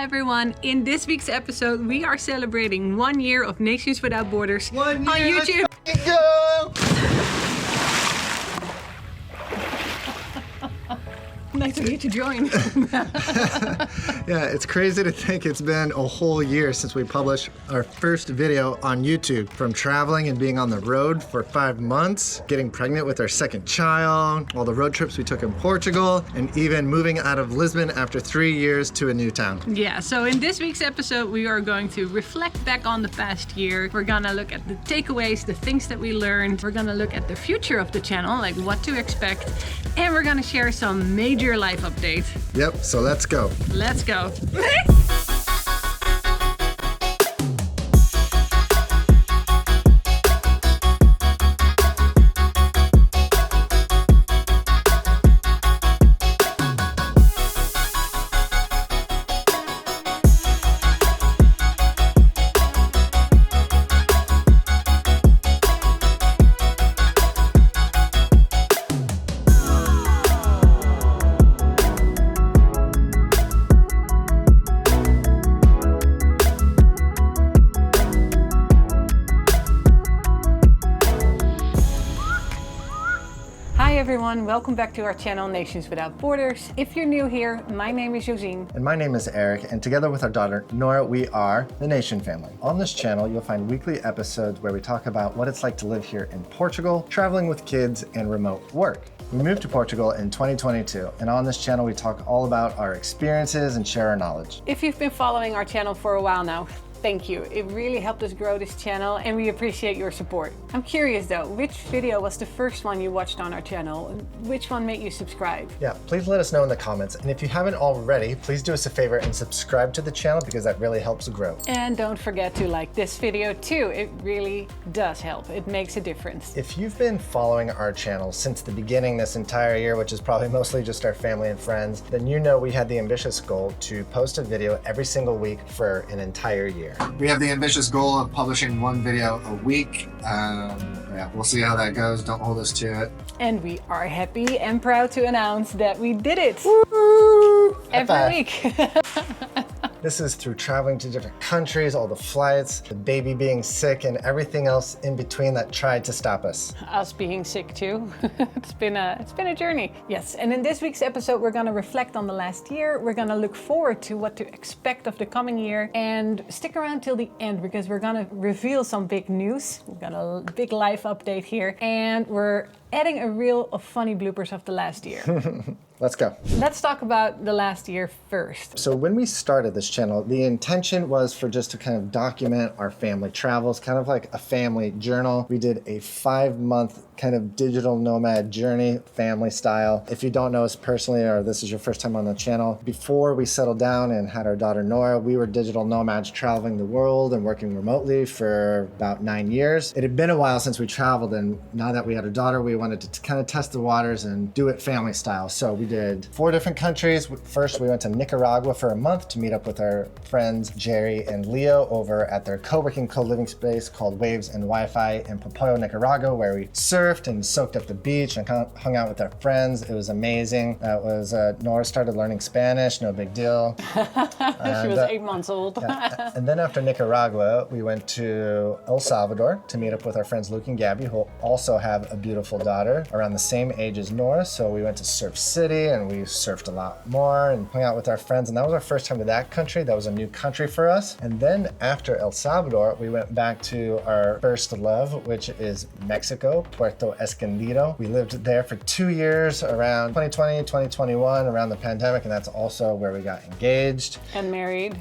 Hola everyone! In this week's episode, we are celebrating 1 year of Nations Without Borders 1 year on YouTube. Let's go! Nice of you to join. Yeah, it's crazy to think it's been a whole year since we published our first video on YouTube. From traveling and being on the road for 5 months, getting pregnant with our second child, all the road trips we took in Portugal, and even moving out of Lisbon after 3 years to a new town. Yeah, so in this week's episode, we are going to reflect back on the past year. We're gonna look at the takeaways, the things that we learned. We're gonna look at the future of the channel, like what to expect. And we're gonna share some major life updates. Yep, so let's go. Let's go. Hi everyone, welcome back to our channel Nations Without Borders. If you're new here, my name is Josine. And my name is Eric, and together with our daughter Nora, we are the Nation family. On this channel, you'll find weekly episodes where we talk about what it's like to live here in Portugal, traveling with kids, and remote work. We moved to Portugal in 2022, and on this channel, we talk all about our experiences and share our knowledge. If you've been following our channel for a while now, thank you. It really helped us grow this channel and we appreciate your support. I'm curious though, which video was the first one you watched on our channel? Which one made you subscribe? Yeah, please let us know in the comments. And if you haven't already, please do us a favor and subscribe to the channel because that really helps grow. And don't forget to like this video too. It really does help. It makes a difference. If you've been following our channel since the beginning this entire year, which is probably mostly just our family and friends, then you know we had the ambitious goal to post a video every single week for an entire year. We have the ambitious goal of publishing 1 video a week. Yeah, we'll see how that goes. Don't hold us to it. And we are happy and proud to announce that we did it. Woo! Every week. This is through traveling to different countries, all the flights, the baby being sick, and everything else in between that tried to stop us. Us being sick too. It's been a journey. Yes, and in this week's episode, we're gonna reflect on the last year. We're gonna look forward to what to expect of the coming year, and stick around till the end because we're gonna reveal some big news. We've got a big live update here, and we're adding a reel of funny bloopers of the last year. Let's go. Let's talk about the last year first. So when we started this channel, the intention was for just to kind of document our family travels, kind of like a family journal. We did a 5-month kind of digital nomad journey, family style. If you don't know us personally, or this is your first time on the channel, before we settled down and had our daughter Nora, we were digital nomads traveling the world and working remotely for about 9 years. It had been a while since we traveled, and now that we had a daughter, we wanted to kind of test the waters and do it family style. So we did 4 different countries. First, we went to Nicaragua for a month to meet up with our friends Jerry and Leo over at their co-working, co-living space called Waves and Wi-Fi in Popoyo, Nicaragua, where we surfed and soaked up the beach and hung out with our friends. It was amazing. That was, Nora started learning Spanish, no big deal. She was 8 months old. Yeah. And then after Nicaragua, we went to El Salvador to meet up with our friends Luke and Gabby, who also have a beautiful daughter around the same age as Nora. So we went to Surf City and we surfed a lot more and hung out with our friends. And that was our first time to that country. That was a new country for us. And then after El Salvador, we went back to our first love, which is Mexico, Puerto Escondido. We lived there for 2 years around 2020, 2021, around the pandemic. And that's also where we got engaged. And married.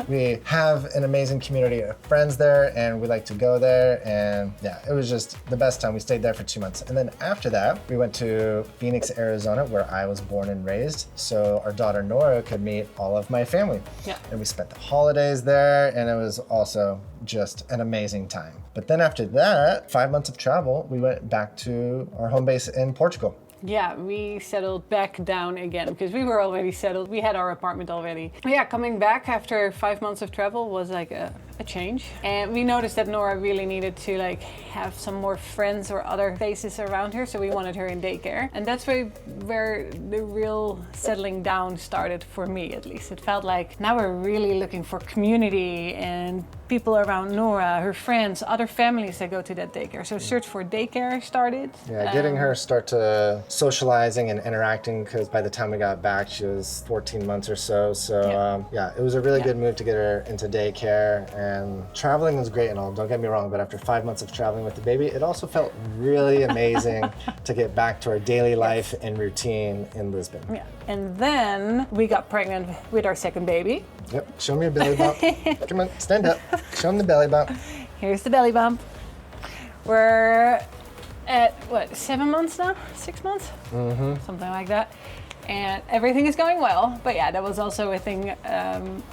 We have an amazing community of friends there and we like to go there. And yeah, it was just the best time. We stayed there for 2 months. And then after that, we went to Phoenix, Arizona, where I was born and raised. So our daughter Nora could meet all of my family. Yeah. And we spent the holidays there and it was also just an amazing time. But then after that, 5 months of travel, we went back to our home base in Portugal. Yeah, we settled back down again because we were already settled. We had our apartment already. Yeah, coming back after 5 months of travel was like a change. And we noticed that Nora really needed to like have some more friends or other faces around her, so we wanted her in daycare. And that's where the real settling down started for me, at least. It felt like now we're really looking for community and people around Nora, her friends, other families that go to that daycare. So search for daycare started. Yeah, getting her start to socializing and interacting, because by the time we got back, she was 14 months or so. So yeah, it was a really good move to get her into daycare. And traveling was great and all, don't get me wrong, but after 5 months of traveling with the baby, it also felt really amazing to get back to our daily life and routine in Lisbon. Yeah, and then we got pregnant with our second baby. Yep, show me your belly bump. Come on, stand up. Show them the belly bump. Here's the belly bump. We're at, what, 7 months now? 6 months? Mm-hmm. Something like that. And everything is going well. But yeah, that was also a thing.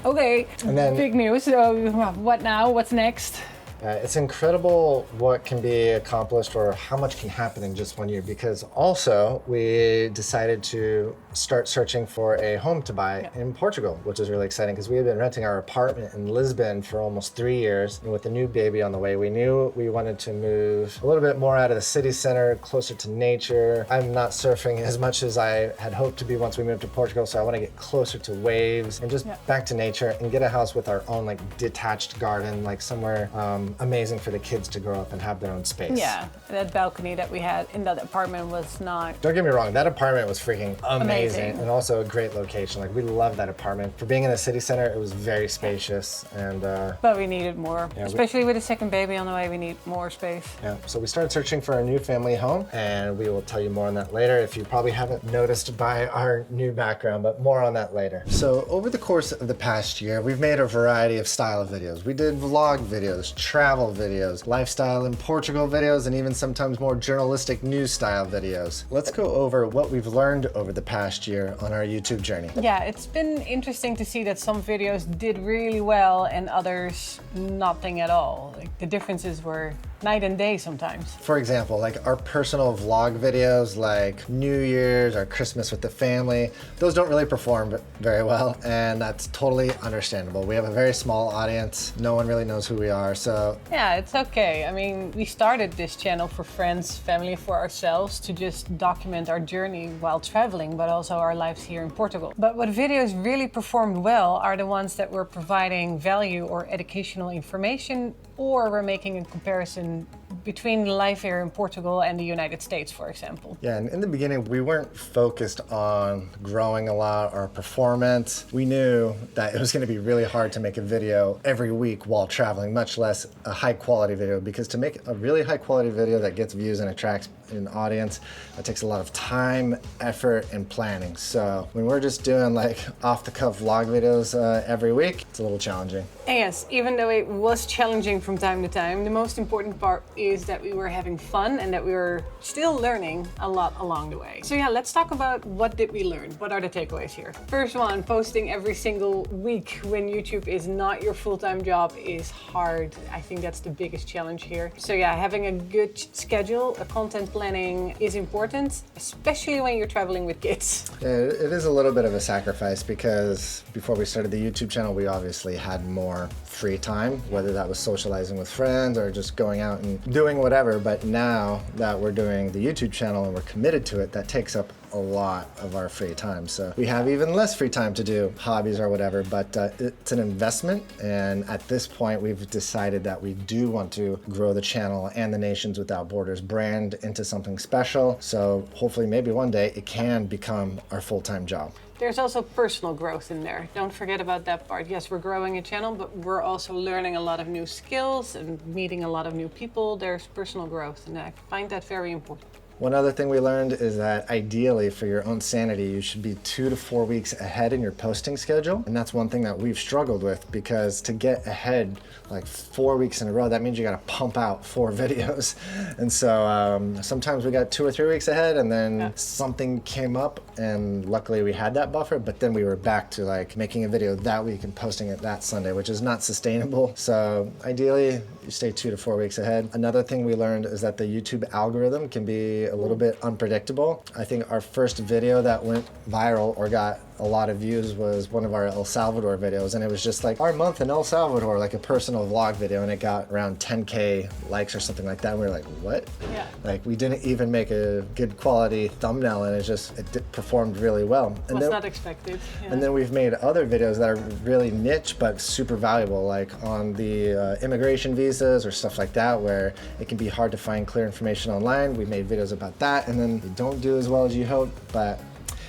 Okay, and then, big news. So what now? What's next? It's incredible what can be accomplished or how much can happen in just 1 year, because also we decided to start searching for a home to buy in Portugal, which is really exciting because we had been renting our apartment in Lisbon for almost 3 years. And with the new baby on the way, we knew we wanted to move a little bit more out of the city center, closer to nature. I'm not surfing as much as I had hoped to be once we moved to Portugal, so I want to get closer to waves and just back to nature and get a house with our own like detached garden, like somewhere amazing for the kids to grow up and have their own space. Yeah, that balcony that we had in that apartment was not... Don't get me wrong, that apartment was freaking amazing. And also a great location. Like, we love that apartment. For being in the city center, it was very spacious. And but we needed more, especially with a second baby on the way. We need more space. Yeah, so we started searching for a new family home, and we will tell you more on that later if you probably haven't noticed by our new background, but more on that later. So over the course of the past year, we've made a variety of style videos. We did vlog videos, travel videos, lifestyle in Portugal videos, and even sometimes more journalistic news style videos. Let's go over what we've learned over the past year on our YouTube journey. Yeah, it's been interesting to see that some videos did really well and others nothing at all. Like, the differences were night and day sometimes. For example, like our personal vlog videos, like New Year's or Christmas with the family, those don't really perform very well, and that's totally understandable. We have a very small audience. No one really knows who we are, so... Yeah, it's okay. I mean, we started this channel for friends, family, for ourselves to just document our journey while traveling, but also our lives here in Portugal. But what videos really performed well are the ones that were providing value or educational information, or we're making a comparison between life here in Portugal and the United States, for example. Yeah, and in the beginning, we weren't focused on growing a lot or performance. We knew that it was going to be really hard to make a video every week while traveling, much less a high quality video, because to make a really high quality video that gets views and attracts an audience, that takes a lot of time, effort, and planning. So when we're just doing like off the cuff vlog videos every week, it's a little challenging. And yes, even though it was challenging from time to time, the most important part is that we were having fun and that we were still learning a lot along the way. So yeah, let's talk about what did we learn? What are the takeaways here? First one, posting every single week when YouTube is not your full-time job is hard. I think that's the biggest challenge here. So yeah, having a good schedule, a content planning is important, especially when you're traveling with kids. Yeah, it is a little bit of a sacrifice because before we started the YouTube channel, we obviously had more free time, whether that was socializing with friends or just going out and doing whatever. But now that we're doing the YouTube channel and we're committed to it, that takes up a lot of our free time. So we have even less free time to do hobbies or whatever, but it's an investment. And at this point, we've decided that we do want to grow the channel and the Nations Without Borders brand into something special. So hopefully maybe one day it can become our full-time job. There's also personal growth in there. Don't forget about that part. Yes, we're growing a channel, but we're also learning a lot of new skills and meeting a lot of new people. There's personal growth, and I find that very important. One other thing we learned is that ideally for your own sanity, you should be 2 to 4 weeks ahead in your posting schedule. And that's one thing that we've struggled with, because to get ahead like 4 weeks in a row, that means you got to pump out 4 videos. And so sometimes we got 2 or 3 weeks ahead, and then something came up, and luckily we had that buffer, but then we were back to like making a video that week and posting it that Sunday, which is not sustainable. So ideally you stay 2 to 4 weeks ahead. Another thing we learned is that the YouTube algorithm can be a little bit unpredictable. I think our first video that went viral or got a lot of views was one of our El Salvador videos, and it was just like our month in El Salvador, like a personal vlog video, and it got around 10K likes or something like that. And we were like, what? Yeah. Like, we didn't even make a good quality thumbnail, and it performed really well. And Was then, not expected. Yeah. and then we've made other videos that are really niche but super valuable, like on the immigration visas or stuff like that, where it can be hard to find clear information online. We made videos about that, and then they don't do as well as you hope, but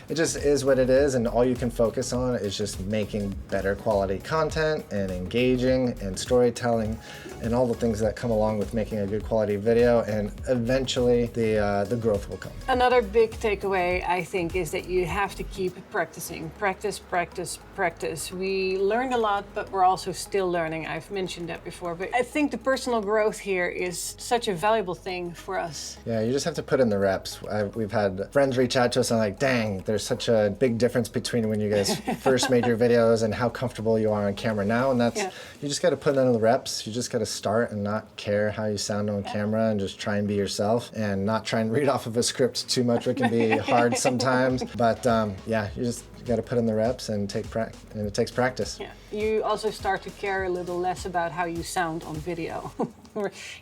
it just is what it is, and all you can focus on is just making better quality content and engaging and storytelling and all the things that come along with making a good quality video, and eventually the growth will come. Another big takeaway, I think, is that you have to keep practicing. Practice, practice, practice. We learned a lot, but we're also still learning. I've mentioned that before, but I think the personal growth here is such a valuable thing for us. Yeah, you just have to put in the reps. We've had friends reach out to us and like, dang, there's such a big difference between when you guys first made your videos and how comfortable you are on camera now, and that's, you just got to put in the reps. You just got to start and not care how you sound on camera, and just try and be yourself and not try and read off of a script too much. It can be hard sometimes, but yeah, you got to put in the reps and it takes practice. Yeah. You also start to care a little less about how you sound on video.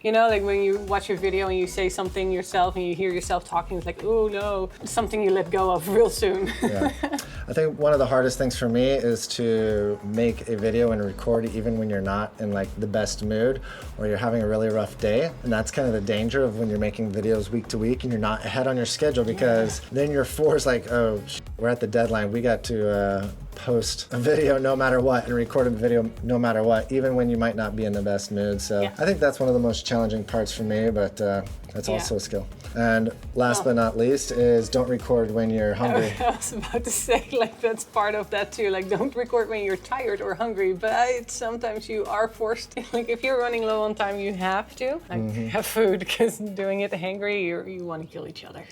You know, like when you watch a video and you say something yourself and you hear yourself talking, it's like, oh no, something you let go of real soon. Yeah. I think one of the hardest things for me is to make a video and record even when you're not in like the best mood or you're having a really rough day. And that's kind of the danger of when you're making videos week to week and you're not ahead on your schedule, because then you're forced like, oh, we're at the deadline. We got to post a video no matter what and record a video no matter what, even when you might not be in the best mood. So I think that's one of the most challenging parts for me, but that's also a skill. And last but not least is don't record when you're hungry. I was about to say, like, that's part of that too. Like, don't record when you're tired or hungry, but sometimes you are forced to. Like, if you're running low on time, you have to have food, because doing it hangry, you want to kill each other.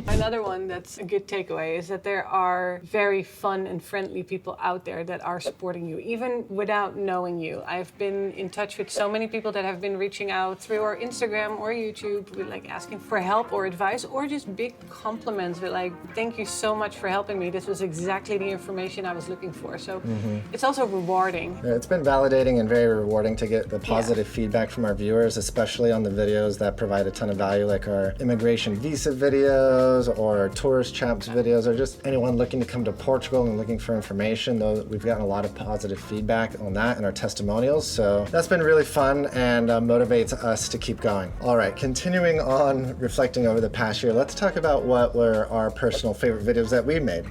Another one that's a good takeaway is that there are very fun and friendly people out there that are supporting you, even without knowing you. I've been in touch with so many people that have been reaching out through our Instagram or YouTube with like asking for help or advice, or just big compliments with like, thank you so much for helping me. This was exactly the information I was looking for. So it's also rewarding. Yeah, it's been validating and very rewarding to get the positive feedback from our viewers, especially on the videos that provide a ton of value, like our immigration visa videos or tourist traps videos, or just anyone looking to come to Portugal and looking for information. Though we've gotten a lot of positive feedback on that in our testimonials. So that's been really fun and motivates us to keep going. All right, continuing on reflecting over the past year, let's talk about what were our personal favorite videos that we made.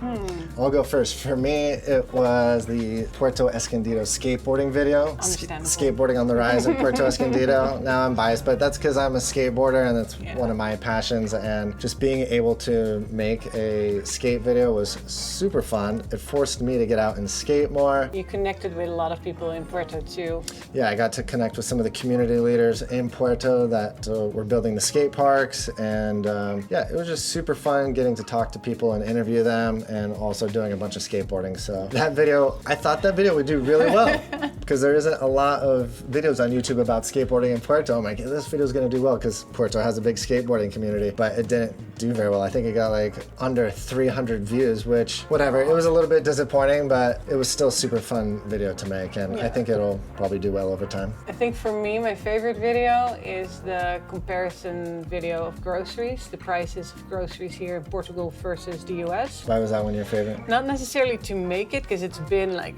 I'll go first. For me, it was the Puerto Escondido skateboarding video. Skateboarding on the rise in Puerto Escondido. Now I'm biased, but that's because I'm a skateboarder and that's one of my passions, and just being able to make a skate video was super fun. It forced me to get out and skate more. You connected with a lot of people in Puerto too. Yeah, I got to connect with some of the community leaders in Puerto that were building the skate parks, and yeah, it was just super fun getting to talk to people and interview them, and also doing a bunch of skateboarding. So that video, I thought that video would do really well because there isn't a lot of videos on YouTube about skateboarding in Puerto. I'm like, this video is going to do well because Puerto has a big skateboarding community, but it didn't do very well. I think it got like under 300 views, which whatever. It was a little bit disappointing, but it was still a super fun video to make, and I think it'll probably do well over time. I think for me, my favorite video is the comparison video of groceries, the prices of groceries here in Portugal versus the US. Why was that one your favorite? Not necessarily to make it, because it's been like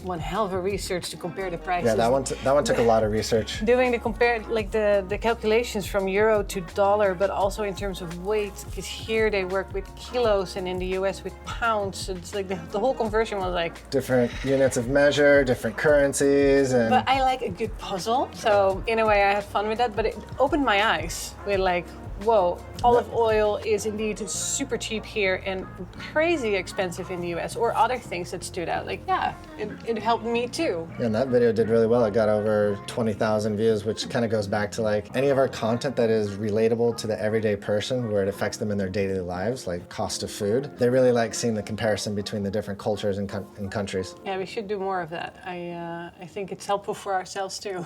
one hell of a research to compare the prices. Yeah, that one took a lot of research. Doing the calculations from euro to dollar, but also in terms of weight, because here they work with kilos and in the US with pounds. It's like the whole conversion was like different units of measure, different currencies, and but I like a good puzzle, so in a way I had fun with that, but it opened my eyes with like, whoa, Olive oil is indeed super cheap here and crazy expensive in the US, or other things that stood out. Like, yeah, it helped me too. Yeah, and that video did really well. It got over 20,000 views, which kind of goes back to like any of our content that is relatable to the everyday person, where it affects them in their daily lives, like cost of food. They really like seeing the comparison between the different cultures and countries. Yeah, we should do more of that. I think it's helpful for ourselves too.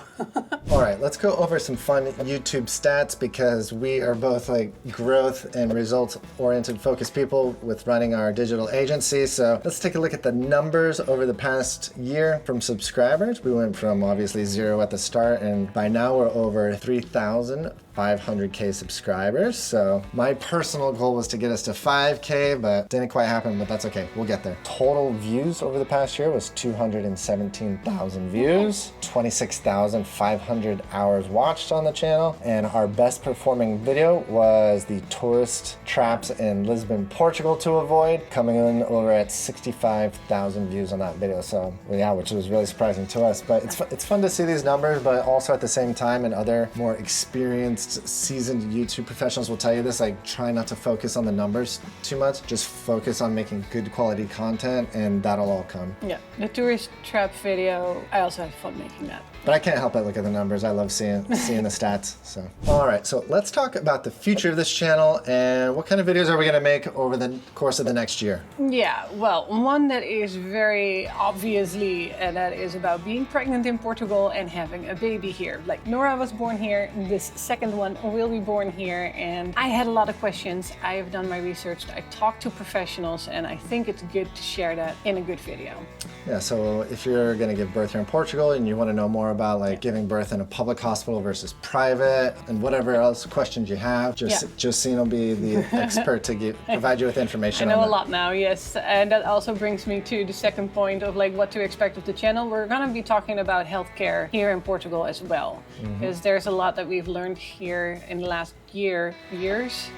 All right, let's go over some fun YouTube stats, because we are both like growth and results oriented focused people with running our digital agency. So let's take a look at the numbers over the past year from subscribers. We went from obviously 0 at the start, and by now we're over 3,500K subscribers. So my personal goal was to get us to 5K, but didn't quite happen, but that's okay. We'll get there. Total views over the past year was 217,000 views, 26,500 hours watched on the channel, and our best performing video was the tourist traps in Lisbon, Portugal to avoid, coming in over at 65,000 views on that video. So yeah, which was really surprising to us, but it's fun to see these numbers, but also at the same time, and other more experienced, seasoned YouTube professionals will tell you this, like, try not to focus on the numbers too much, just focus on making good quality content, and that'll all come. Yeah, the tourist trap video, I also had fun making that. But I can't help but look at the numbers. I love seeing the stats. So, all right, so let's talk about the future of this channel and what kind of videos are we gonna make over the course of the next year? Yeah, well, one that is very obviously, and that is about being pregnant in Portugal and having a baby here. Like, Nora was born here, this second one will be born here, and I had a lot of questions. I have done my research, I talked to professionals, and I think it's good to share that in a good video. Yeah, so if you're gonna give birth here in Portugal and you wanna know more about like giving birth in a public hospital versus private, and whatever else questions you have, Justine will be the expert to provide you with information. I know a lot now, yes, and that also brings me to the second point of like what to expect of the channel. We're going to be talking about healthcare here in Portugal as well, because there's a lot that we've learned here in the last years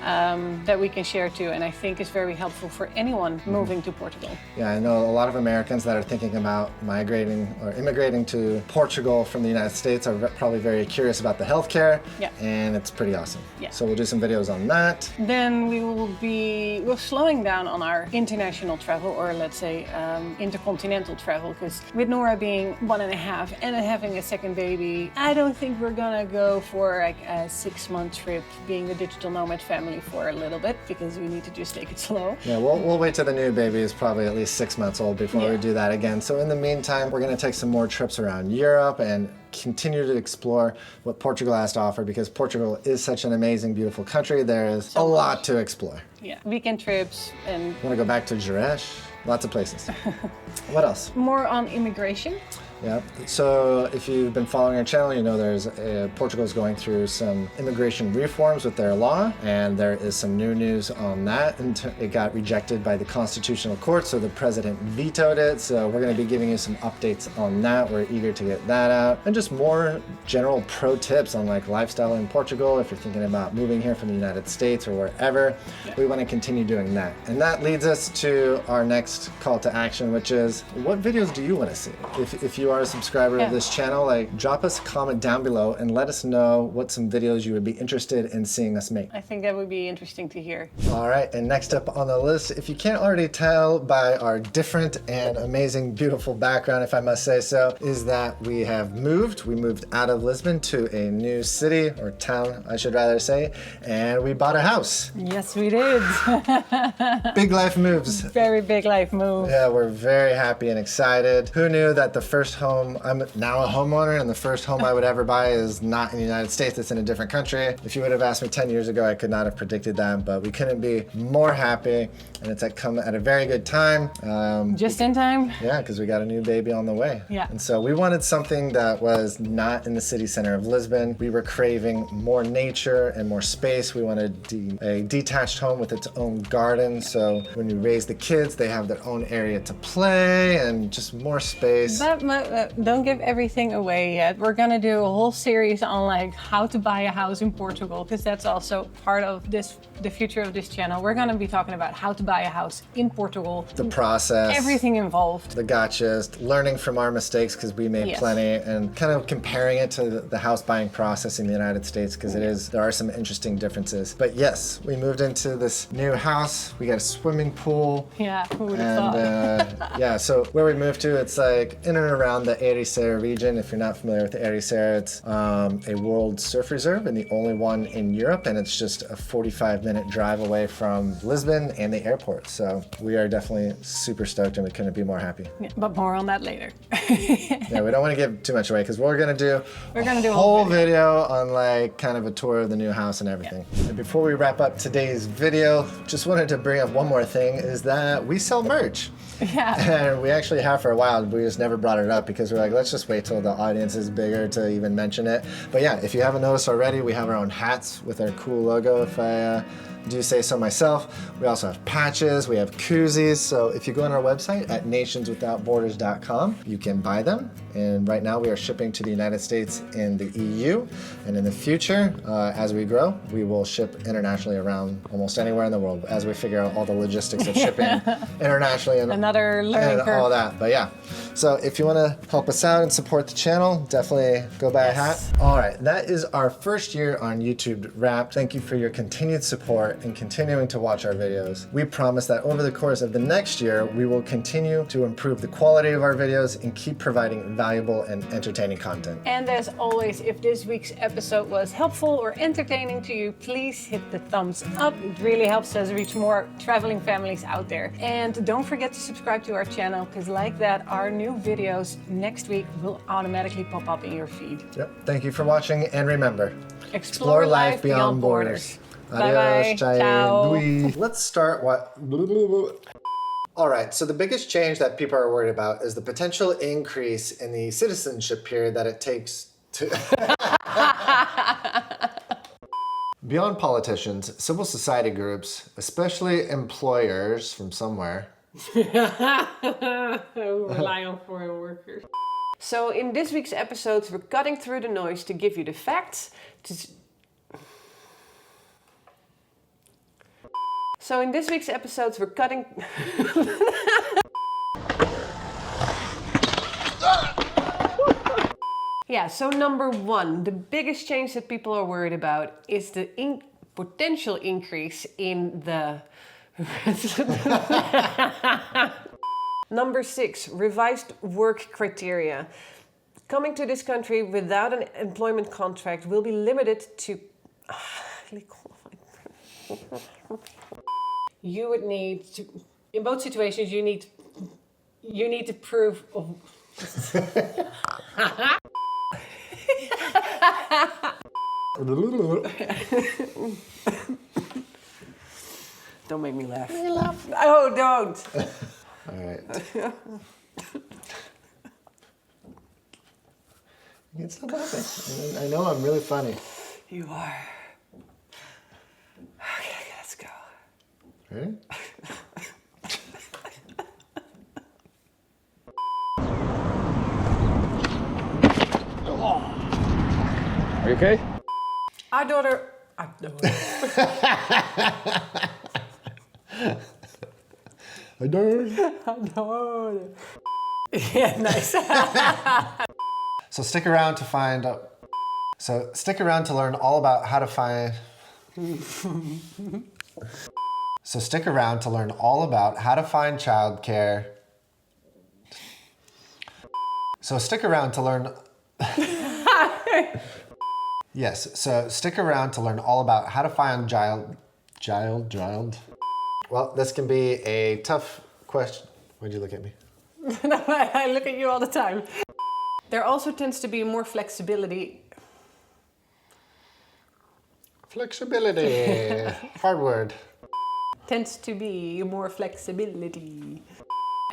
that we can share too, and I think is very helpful for anyone moving to Portugal. Yeah, I know a lot of Americans that are thinking about migrating or immigrating to Portugal from the United States are probably very curious about the healthcare, and it's pretty awesome. Yeah. So we'll do some videos on that. Then we're slowing down on our international travel, or let's say intercontinental travel, because with Nora being 1.5 and having a second baby, I don't think we're gonna go for like a 6-month trip being the digital nomad family for a little bit, because we need to just take it slow. Yeah, we'll wait till the new baby is probably at least 6 months old before we do that again. So in the meantime, we're gonna take some more trips around Europe and continue to explore what Portugal has to offer, because Portugal is such an amazing, beautiful country. There is a lot to explore. Yeah, weekend trips and... Want to go back to Jerez? Lots of places. What else? More on immigration. Yeah, so if you've been following our channel, you know Portugal's going through some immigration reforms with their law, and there is some new news on that. And it got rejected by the Constitutional Court, so the president vetoed it. So we're going to be giving you some updates on that. We're eager to get that out, and just more general pro tips on like lifestyle in Portugal. If you're thinking about moving here from the United States or wherever, we want to continue doing that. And that leads us to our next call to action, which is, what videos do you want to see? If you are a subscriber of this channel, like, drop us a comment down below and let us know what some videos you would be interested in seeing us make. I think that would be interesting to hear. All right, and next up on the list, if you can't already tell by our different and amazing, beautiful background, if I must say so, is that we have moved. We moved out of Lisbon to a new city, or town, I should rather say, and we bought a house. Yes, we did. Big life moves. Very big life move. Yeah, we're very happy and excited. Who knew that the first home, I'm now a homeowner, and the first home I would ever buy is not in the United States, it's in a different country. If you would have asked me 10 years ago, I could not have predicted that, but we couldn't be more happy, and it's come at a very good time. Just in time? Yeah, because we got a new baby on the way. Yeah. And so we wanted something that was not in the city center of Lisbon. We were craving more nature and more space. We wanted a detached home with its own garden, so when you raise the kids, they have their own area to play and just more space. That don't give everything away yet. We're gonna do a whole series on like how to buy a house in Portugal, because that's also part of the future of this channel. We're gonna be talking about how to buy a house in Portugal. The process. Everything involved. The gotchas, learning from our mistakes because we made plenty, and kind of comparing it to the house buying process in the United States because there are some interesting differences. But yes, we moved into this new house. We got a swimming pool. Yeah, who would have thought? Yeah, so where we moved to, it's like in and around the Ericeira region. If you're not familiar with the Ericeira, it's a World Surf Reserve and the only one in Europe, and it's just a 45-minute drive away from Lisbon and the airport. So we are definitely super stoked, and we couldn't be more happy. Yeah, but more on that later. Yeah, we don't want to give too much away because we're gonna do a whole video on like kind of a tour of the new house and everything. Yeah. And before we wrap up today's video, just wanted to bring up one more thing, is that we sell merch. Yeah. And we actually have for a while, we just never brought it up because we're like, let's just wait till the audience is bigger to even mention it. But yeah, if you haven't noticed already, we have our own hats with our cool logo, if I do say so myself. We also have patches, we have koozies. So if you go on our website at nationswithoutborders.com, you can buy them. And right now we are shipping to the United States and the EU. And in the future, as we grow, we will ship internationally around almost anywhere in the world as we figure out all the logistics of shipping internationally and another learning curve. All that. But yeah, so if you want to help us out and support the channel, definitely go buy a hat. All right, that is our first year on YouTube wrapped. Thank you for your continued support and continuing to watch our videos. We promise that over the course of the next year, we will continue to improve the quality of our videos and keep providing valuable and entertaining content. And as always, if this week's episode was helpful or entertaining to you, please hit the thumbs up. It really helps us reach more traveling families out there. And don't forget to subscribe to our channel, because like that, our new videos next week will automatically pop up in your feed. Yep. Thank you for watching, and remember, explore life beyond borders. Adios, bye. Ciao. Let's start All right, so the biggest change that people are worried about is the potential increase in the citizenship period that it takes to... Beyond politicians, civil society groups, especially employers from somewhere, who rely on foreign workers. So in this week's episodes, we're cutting through the noise to give you the facts. So in this week's episodes, we're cutting... Yeah, so number one, the biggest change that people are worried about is the potential increase in the... Number 6, revised work criteria. Coming to this country without an employment contract will be limited to... You would need to, in both situations, you need to prove of... Don't make me laugh. You laugh. Oh, don't. All right. You can stop laughing. I know I'm really funny. You are. Okay, let's go. Ready? Are you okay? Our daughter. Yeah, nice. So stick around to find out. So stick around to learn all about how to find. So stick around to learn all about how to find childcare. So stick around to learn. Yes. So stick around to learn all about how to find child. Well, this can be a tough question. Why'd you look at me? I look at you all the time. There also tends to be more flexibility. Flexibility. Hard word. Tends to be more flexibility.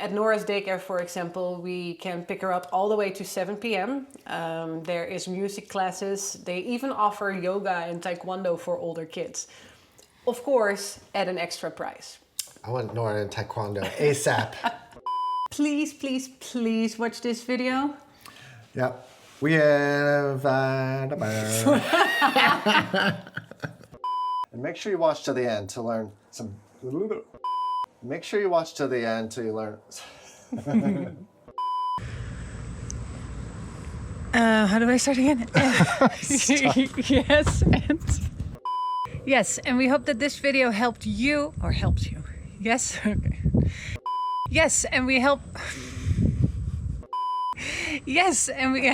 At Nora's daycare, for example, we can pick her up all the way to 7 p.m. There is music classes. They even offer yoga and taekwondo for older kids. Of course, at an extra price. I want Nora in taekwondo ASAP. Please, please, please watch this video. Yep. We have. And make sure you watch to the end to learn some. Make sure you watch to the end till you learn. How do I start again? Yes, and yes, and we hope that this video helped you or helps you. Yes, okay. Yes, and we help. Yes, and we.